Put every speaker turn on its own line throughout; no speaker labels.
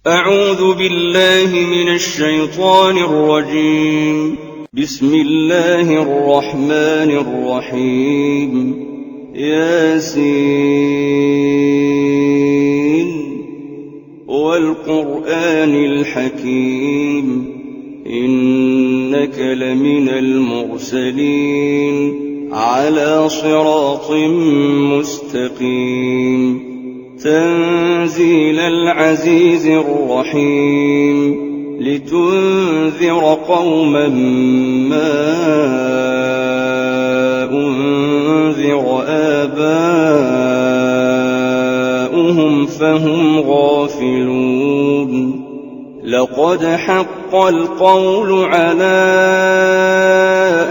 أعوذ بالله من الشيطان الرجيم. بسم الله الرحمن الرحيم. ياسين والقرآن الحكيم إنك لمن المرسلين على صراط مستقيم تنزيل العزيز الرحيم لتنذر قوما ما أنذر آباؤهم فهم غافلون لقد حق القول على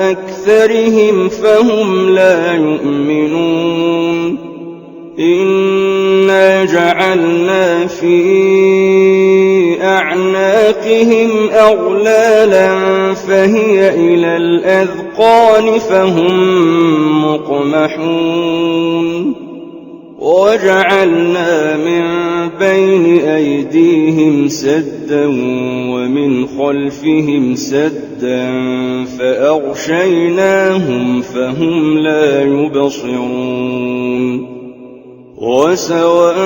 أكثرهم فهم لا يؤمنون إنا جعلنا في أعناقهم أغلالا فهي إلى الأذقان فهم مقمحون وجعلنا من بين أيديهم سدا ومن خلفهم سدا فأغشيناهم فهم لا يبصرون وسواء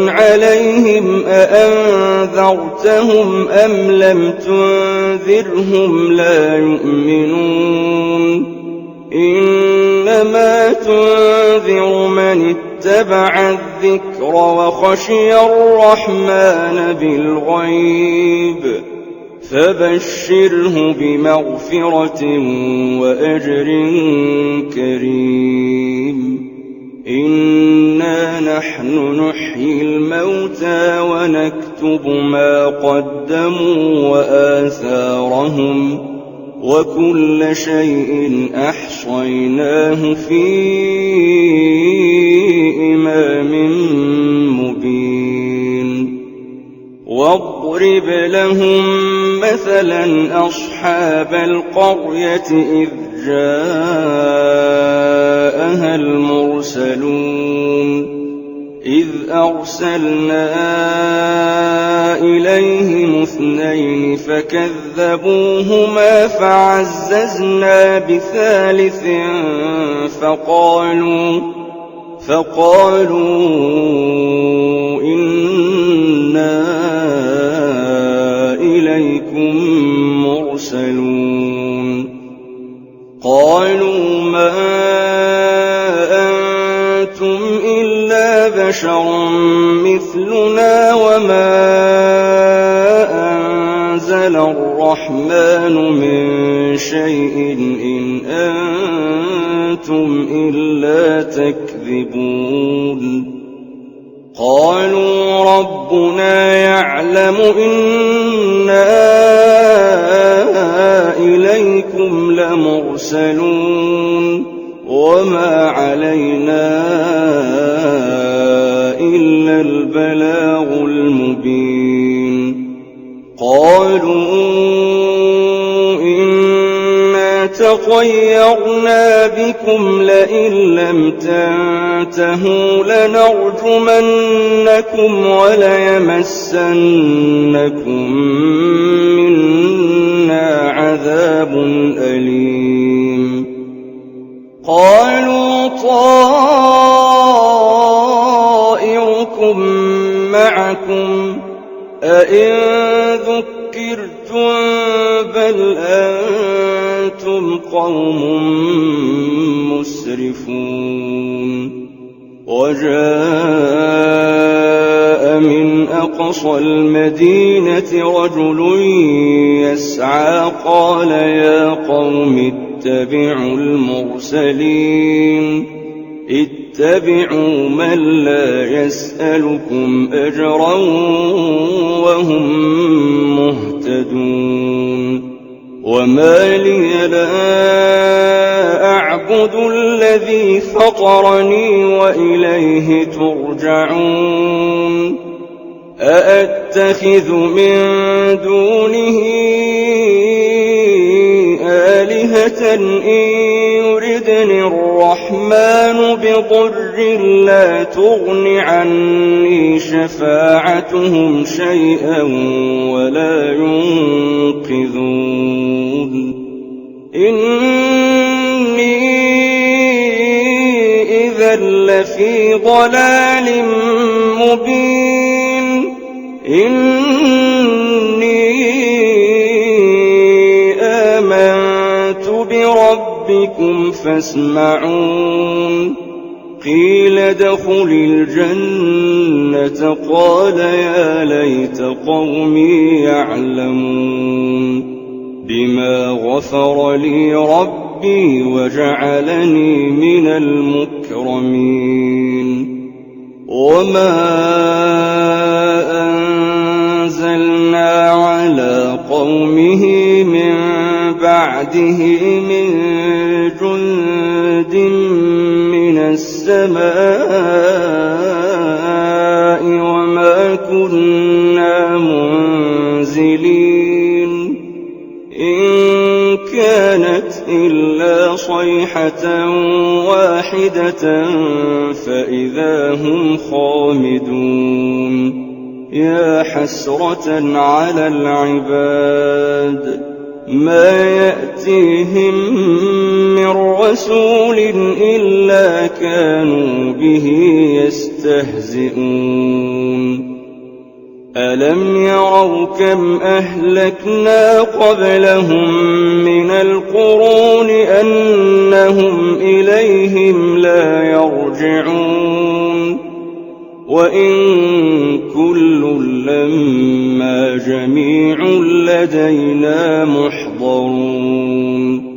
عليهم أأنذرتهم أم لم تنذرهم لا يؤمنون إنما تنذر من اتبع الذكر وخشي الرحمن بالغيب فبشره بمغفرة وأجر كريم إنا نحن نحيي الموتى ونكتب ما قدموا وآثارهم وكل شيء أحصيناه في إمام مبين واضرب لهم مثلا أصحاب القرية إذ جاءها المرسلون إذ أرسلنا إليهم اثنين فكذبوهما فعززنا بثالث فقالوا إنا إليكم مرسلون قالوا ما أنتم إلا بشر مثلنا وما أنزل الرحمن من شيء إن أنتم إلا تكذبون قالوا ربنا يعلم إنا إليكم لمرسلون وما علينا إلا البلاغ المبين قالوا إنا تطيرنا بكم لئن لم تنتهوا لنرجمنكم وليمسنكم منا عذاب أليم قالوا طائركم معكم أئن ذكرتم بل أنتم قوم مسرفون وجاء من أقصى المدينة رجل يسعى قال يا قوم اتبعوا المرسلين اتبعوا من لا يسألكم أجرا وهم مهتدون وما لي لا أعبد الذي فطرني وإليه ترجعون أأتخذ من دونه آلهة إن يردني الرحمن بضر لا تغن عني شفاعتهم شيئا ولا ينقذون إني إذا لفي ضلال مبين إني آمنت بربكم فاسمعون قيل ادخل الجنة قال يا ليت قومي يعلمون بما غفر لي ربي وجعلني من المكرمين وما أنزلنا على قومه من بعده من جند من السماء وما كنا منزلين إن كانت إلا صيحة واحدة فإذا هم خامدون يا حسرة على العباد ما يأتيهم من رسول إلا كانوا به يستهزئون ألم يروا كم أهلكنا قبلهم من القرون أنهم إليهم لا يرجعون وإن كل لما جميع لدينا محضرون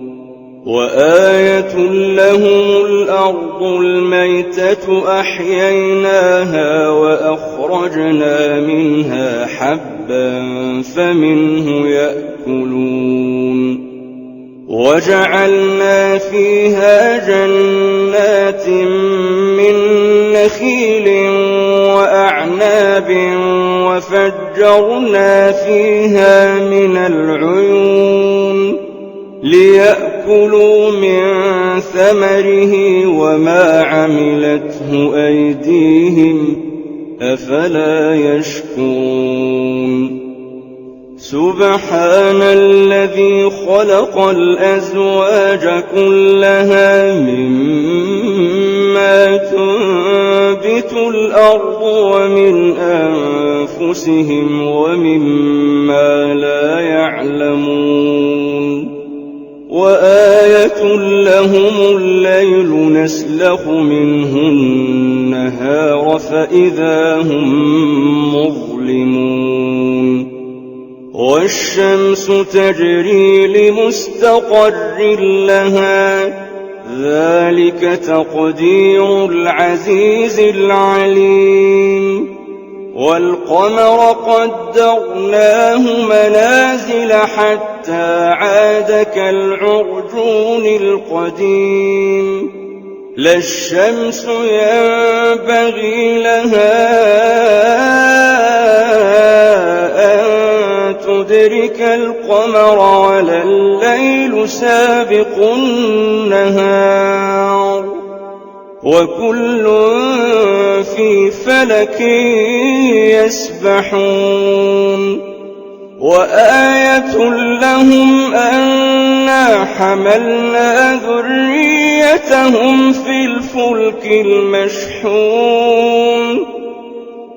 وآية لهم الأرض الميتة أحييناها وأخرجنا منها حبا فمنه يأكلون وجعلنا فيها جنات من نخيل وأعناب وفجرنا فيها من العيون ليأكلوا من ثمره وما عملته أيديهم أفلا يشكرون سبحان الذي خلق الأزواج كلها مما تنبت الأرض ومن أنفسهم ومما لا يعلمون وآية لهم الليل نسلخ منه النهار فإذا هم مظلمون والشمس تجري لمستقر لها ذلك تقدير العزيز العليم والقمر قدرناه منازل حتى عاد كالعرجون القديم لا الشمس ينبغي لها أن تدرك القمر ولا الليل سابق النهار وكل في فلك يسبحون وآية لهم أنا حملنا ذريتهم في الفلك المشحون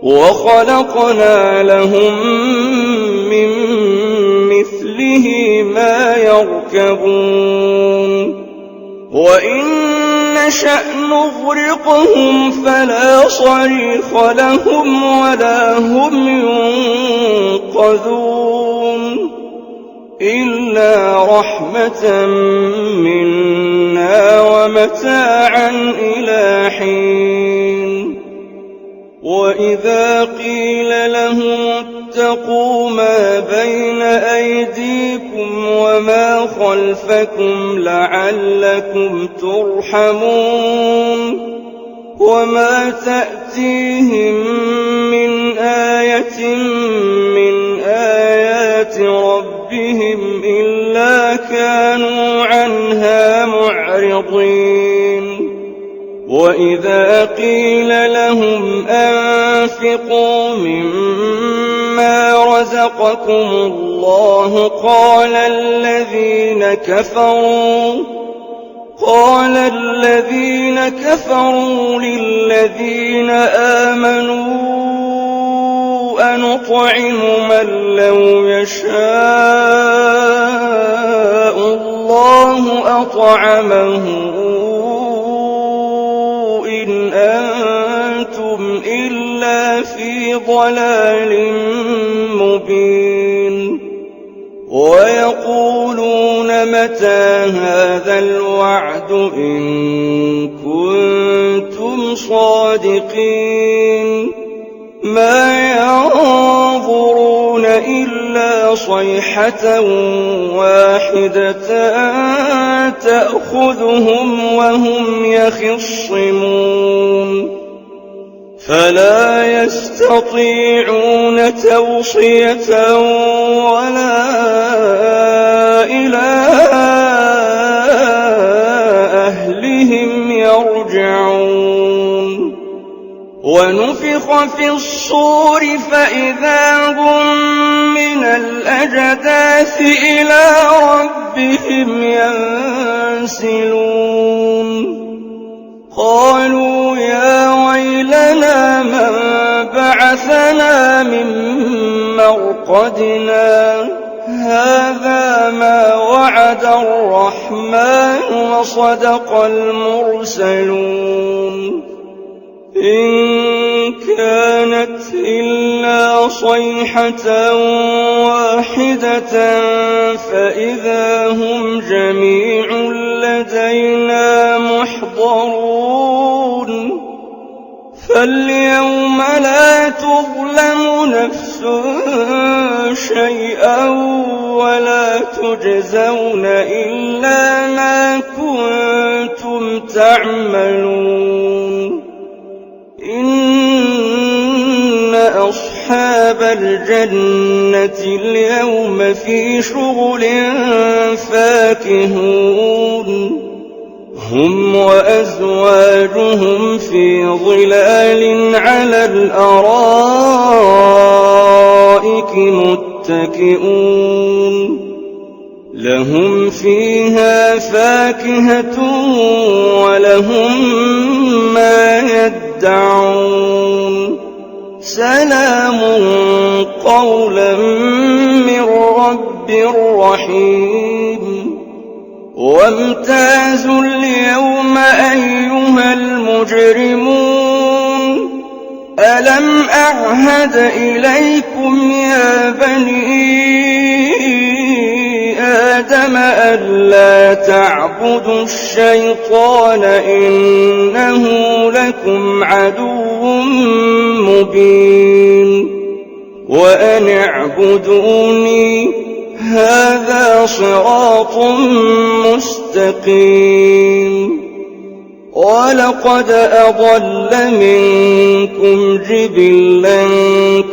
وخلقنا لهم من مثله ما يركبون وإن نشأ نغرقهم فلا صريخ لهم ولا هم ينقذون إلا رحمة منا ومتاعا إلى حين وإذا قيل لهم اتقوا ما بين أيديكم وما خلفكم لعلكم ترحمون وما تأتيهم من آية من آيات ربهم إلا كانوا عنها معرضين وإذا قيل لهم أنفقوا مما رزقكم الله قال الذين كفروا للذين آمنوا أنطعم من لو يشاء الله أطعمه إن أنتم إلا في ضلال مبين ويقولون متى هذا الوعد إن كنتم صادقين ما ينظرون إلا صيحة واحدة تأخذهم وهم يخصمون فلا يستطيعون توصية ولا إلى أهلهم يرجعون ونفخ في الصور فإذا هم من الأجداث إلى ربهم ينسلون قالوا يا ويلنا من بعثنا من مرقدنا هذا ما وعد الرحمن وصدق المرسلون إن كانت إلا صيحة واحدة فإذا هم جميع لدينا محضرون فاليوم لا تظلم نفس شيئا ولا تجزون إلا ما كنتم تعملون إن أصحاب الجنة اليوم في شغل فاكهون هم وأزواجهم في ظلال على الأرائك متكئون لهم فيها فاكهة ولهم ما يدعون سلام قولا من رب رحيم وامتازوا اليوم أيها المجرمون ألم أعهد إليكم يا بني آدم ألا تعبدوا الشيطان إنه لكم عدو مبين وأن اعبدوني هذا صراط مستقيم ولقد أضل منكم جبلا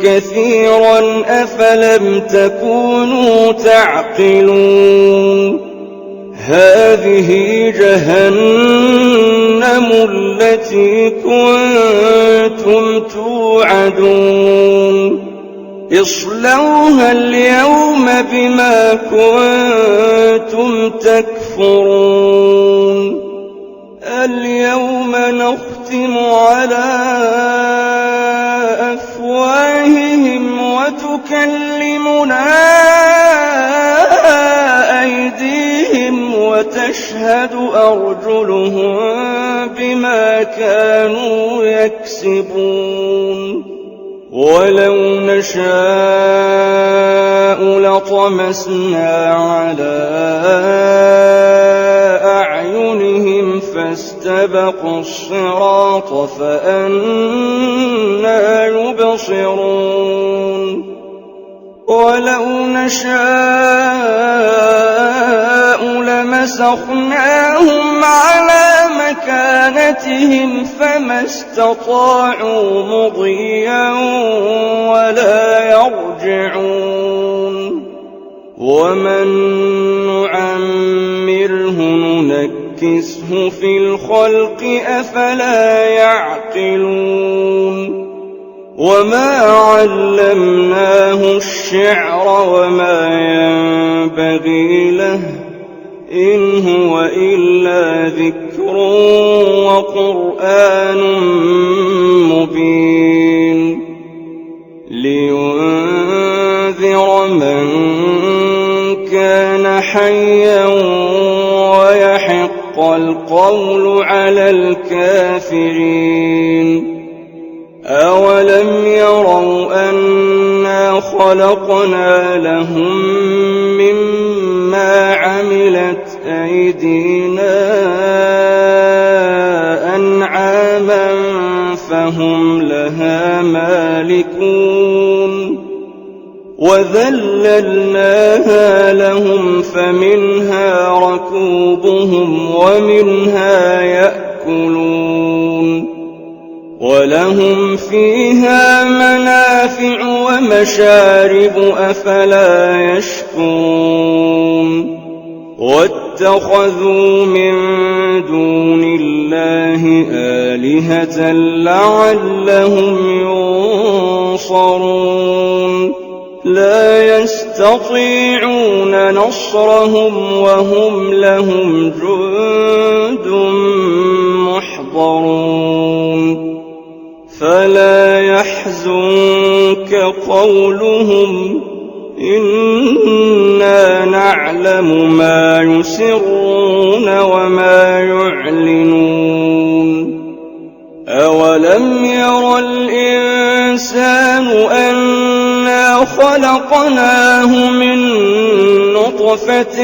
كثيرا أفلم تكونوا تعقلون هذه جهنم التي كنتم توعدون اصلوها اليوم بما كنتم تكفرون اليوم نختم على أفواههم وتكلمنا أيديهم وتشهد أرجلهم بما كانوا يكسبون ولو نشاء لطمسنا على أعينهم فاستبقوا الصراط فأنى يبصرون ولو نشاء لمسخناهم على مكانتهم فما استطاعوا مضيا ولا يرجعون ومن نعمره ننكسه منه في الخلق أفلا يعقلون وما علمناه الشعر وما ينبغي له إن هو إلا ذكر وقرآن مبين لينذر من كان حيا ويحق القول على الكافرين أولم يروا أنا خلقنا لهم مما عملت أيدينا أنعاما فهم لها مالكون وذللناها لهم فمنها ركوبهم ومنها يأكلون ولهم فيها منافع ومشارب أفلا يشكرون واتخذوا من دون الله آلهة لعلهم ينصرون لا يستطيعون نصرهم وهم لهم جند محضرون فلا يحزنك قولهم إنا نعلم ما يسرون وما يعلنون أولم ير الإنسان أنا خلقناه من نطفة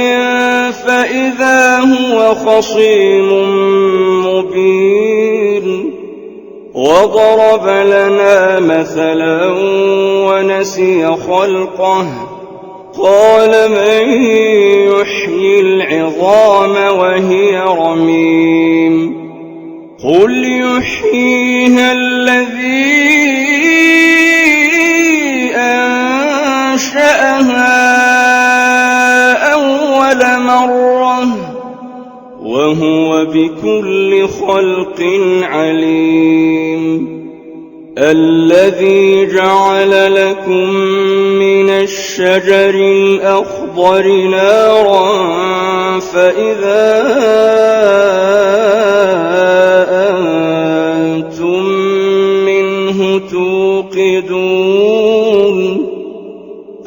فإذا هو خصيم مبين وضرب لنا مثلا ونسي خلقه قال من يحيي العظام وهي رميم قل يحييها الذي أنشأها أول مرة وهو بكل خلق عليم الذي جعل لكم من الشجر الأخضر نارا فإذا أنتم منه توقدون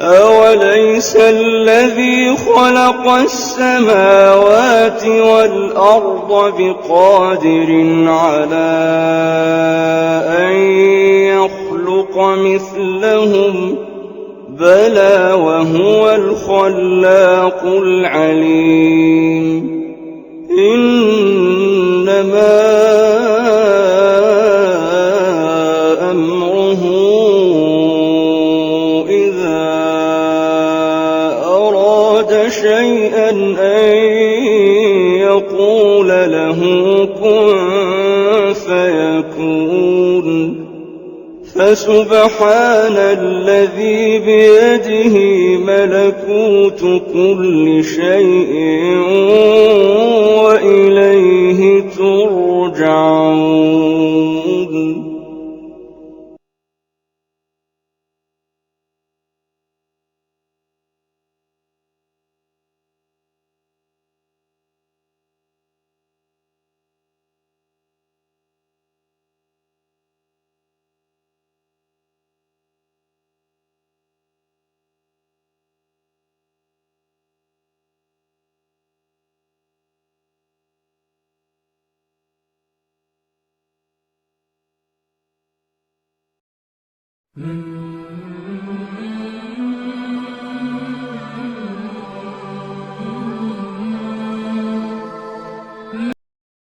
أوليس الذي خلق السماوات والأرض بقادر على أن يخلق مثلهم بلى وهو الخلاق العليم إنما أمره إذا أراد شيئا أن يقول له كن فيكون فسبحان الذي بيده ملكوت كل شيء وإليه ترجعون.